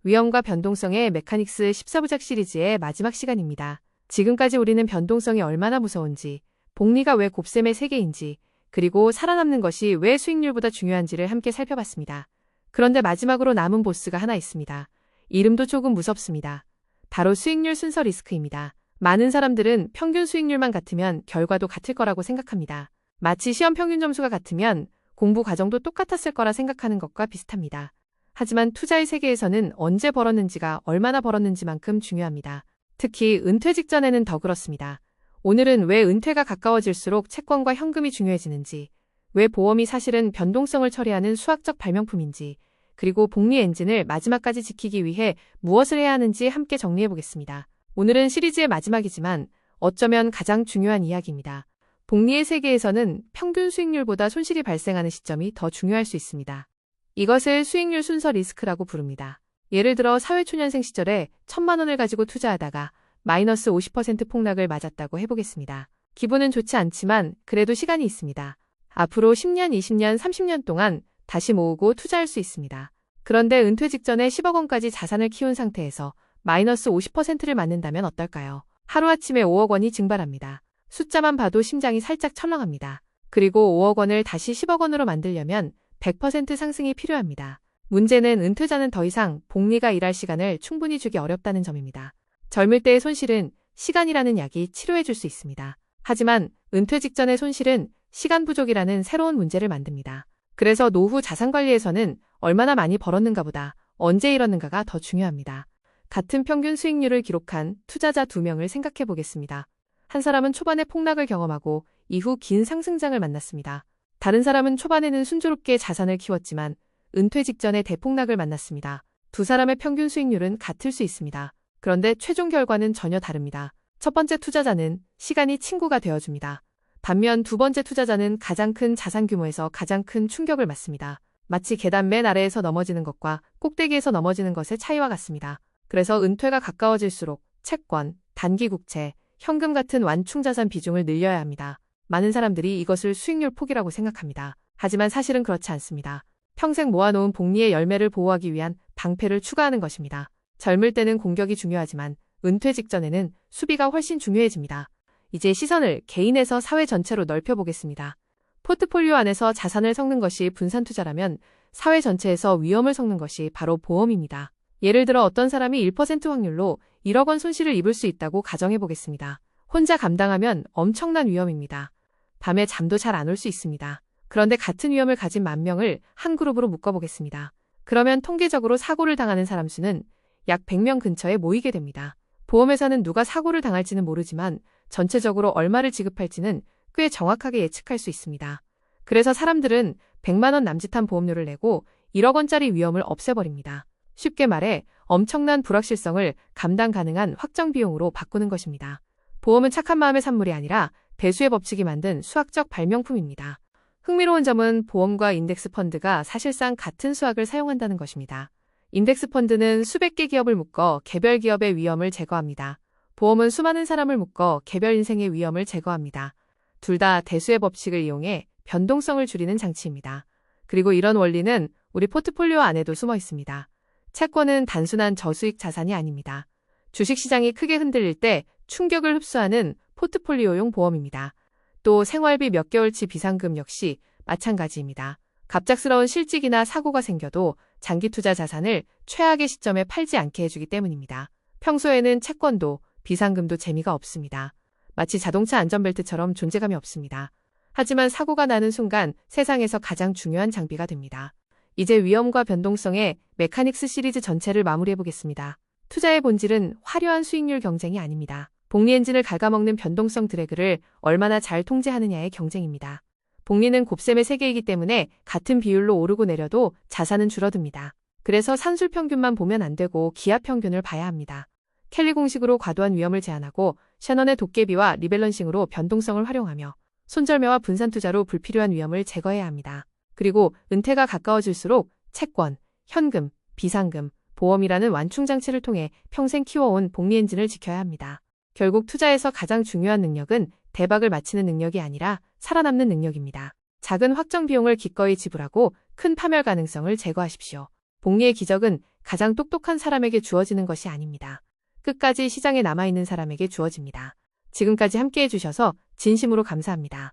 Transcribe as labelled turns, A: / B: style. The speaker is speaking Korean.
A: 위험과 변동성의 메카닉스 14부작 시리즈의 마지막 시간입니다. 지금까지 우리는 변동성이 얼마나 무서운지, 복리가 왜 곱셈의 세계인지, 그리고 살아남는 것이 왜 수익률보다 중요한지를 함께 살펴봤습니다. 그런데 마지막으로 남은 보스가 하나 있습니다. 이름도 조금 무섭습니다. 바로 수익률 순서 리스크입니다. 많은 사람들은 평균 수익률만 같으면 결과도 같을 거라고 생각합니다. 마치 시험 평균 점수가 같으면 공부 과정도 똑같았을 거라 생각하는 것과 비슷합니다. 하지만 투자의 세계에서는 언제 벌었는지가 얼마나 벌었는지만큼 중요합니다. 특히 은퇴 직전에는 더 그렇습니다. 오늘은 왜 은퇴가 가까워질수록 채권과 현금이 중요해지는지, 왜 보험이 사실은 변동성을 처리하는 수학적 발명품인지, 그리고 복리 엔진을 마지막까지 지키기 위해 무엇을 해야 하는지 함께 정리해 보겠습니다. 오늘은 시리즈의 마지막이지만 어쩌면 가장 중요한 이야기입니다. 복리의 세계에서는 평균 수익률보다 손실이 발생하는 시점이 더 중요할 수 있습니다. 이것을 수익률 순서 리스크라고 부릅니다. 예를 들어 사회초년생 시절에 1,000만 원을 가지고 투자하다가 마이너스 50% 폭락을 맞았다고 해보겠습니다. 기분은 좋지 않지만 그래도 시간이 있습니다. 앞으로 10년, 20년, 30년 동안 다시 모으고 투자할 수 있습니다. 그런데 은퇴 직전에 10억 원까지 자산을 키운 상태에서 마이너스 50%를 맞는다면 어떨까요? 하루아침에 5억 원이 증발합니다. 숫자만 봐도 심장이 살짝 철렁합니다. 그리고 5억 원을 다시 10억 원으로 만들려면 100% 상승이 필요합니다. 문제는 은퇴자는 더 이상 복리가 일할 시간을 충분히 주기 어렵다는 점입니다. 젊을 때의 손실은 시간이라는 약이 치료해 줄 수 있습니다. 하지만 은퇴 직전의 손실은 시간 부족이라는 새로운 문제를 만듭니다. 그래서 노후 자산관리에서는 얼마나 많이 벌었는가 보다 언제 잃었는가가 더 중요합니다. 같은 평균 수익률을 기록한 투자자 2명을 생각해 보겠습니다. 한 사람은 초반에 폭락을 경험하고 이후 긴 상승장을 만났습니다. 다른 사람은 초반에는 순조롭게 자산을 키웠지만 은퇴 직전에 대폭락을 만났습니다. 두 사람의 평균 수익률은 같을 수 있습니다. 그런데 최종 결과는 전혀 다릅니다. 첫 번째 투자자는 시간이 친구가 되어줍니다. 반면 두 번째 투자자는 가장 큰 자산 규모에서 가장 큰 충격을 맞습니다. 마치 계단 맨 아래에서 넘어지는 것과 꼭대기에서 넘어지는 것의 차이와 같습니다. 그래서 은퇴가 가까워질수록 채권, 단기 국채, 현금 같은 완충자산 비중을 늘려야 합니다. 많은 사람들이 이것을 수익률 포기라고 생각합니다. 하지만 사실은 그렇지 않습니다. 평생 모아놓은 복리의 열매를 보호하기 위한 방패를 추가하는 것입니다. 젊을 때는 공격이 중요하지만 은퇴 직전에는 수비가 훨씬 중요해집니다. 이제 시선을 개인에서 사회 전체로 넓혀보겠습니다. 포트폴리오 안에서 자산을 섞는 것이 분산 투자라면 사회 전체에서 위험을 섞는 것이 바로 보험입니다. 예를 들어 어떤 사람이 1% 확률로 1억 원 손실을 입을 수 있다고 가정해보겠습니다. 혼자 감당하면 엄청난 위험입니다. 밤에 잠도 잘 안 올 수 있습니다. 그런데 같은 위험을 가진 10,000명을 한 그룹으로 묶어보겠습니다. 그러면 통계적으로 사고를 당하는 사람 수는 약 100명 근처에 모이게 됩니다. 보험회사는 누가 사고를 당할지는 모르지만 전체적으로 얼마를 지급할지는 꽤 정확하게 예측할 수 있습니다. 그래서 사람들은 100만 원 남짓한 보험료를 내고 1억 원짜리 위험을 없애버립니다. 쉽게 말해 엄청난 불확실성을 감당 가능한 확정 비용으로 바꾸는 것입니다. 보험은 착한 마음의 산물이 아니라 배수의 법칙이 만든 수학적 발명품입니다. 흥미로운 점은 보험과 인덱스 펀드가 사실상 같은 수학을 사용한다는 것입니다. 인덱스 펀드는 수백 개 기업을 묶어 개별 기업의 위험을 제거합니다. 보험은 수많은 사람을 묶어 개별 인생의 위험을 제거합니다. 둘 다 대수의 법칙을 이용해 변동성을 줄이는 장치입니다. 그리고 이런 원리는 우리 포트폴리오 안에도 숨어 있습니다. 채권은 단순한 저수익 자산이 아닙니다. 주식시장이 크게 흔들릴 때 충격을 흡수하는 포트폴리오용 보험입니다. 또 생활비 몇 개월치 비상금 역시 마찬가지입니다. 갑작스러운 실직이나 사고가 생겨도 장기 투자 자산을 최악의 시점에 팔지 않게 해주기 때문입니다. 평소에는 채권도 비상금도 재미가 없습니다. 마치 자동차 안전벨트처럼 존재감이 없습니다. 하지만 사고가 나는 순간 세상에서 가장 중요한 장비가 됩니다. 이제 위험과 변동성의 메카닉스 시리즈 전체를 마무리해보겠습니다. 투자의 본질은 화려한 수익률 경쟁이 아닙니다. 복리 엔진을 갉아먹는 변동성 드래그를 얼마나 잘 통제하느냐의 경쟁입니다. 복리는 곱셈의 세계이기 때문에 같은 비율로 오르고 내려도 자산은 줄어듭니다. 그래서 산술 평균만 보면 안 되고 기하 평균을 봐야 합니다. 켈리 공식으로 과도한 위험을 제한하고 셔넌의 도깨비와 리밸런싱으로 변동성을 활용하며 손절매와 분산 투자로 불필요한 위험을 제거해야 합니다. 그리고 은퇴가 가까워질수록 채권, 현금, 비상금, 보험이라는 완충장치를 통해 평생 키워온 복리 엔진을 지켜야 합니다. 결국 투자에서 가장 중요한 능력은 대박을 맞히는 능력이 아니라 살아남는 능력입니다. 작은 확정 비용을 기꺼이 지불하고 큰 파멸 가능성을 제거하십시오. 복리의 기적은 가장 똑똑한 사람에게 주어지는 것이 아닙니다. 끝까지 시장에 남아있는 사람에게 주어집니다. 지금까지 함께 해주셔서 진심으로 감사합니다.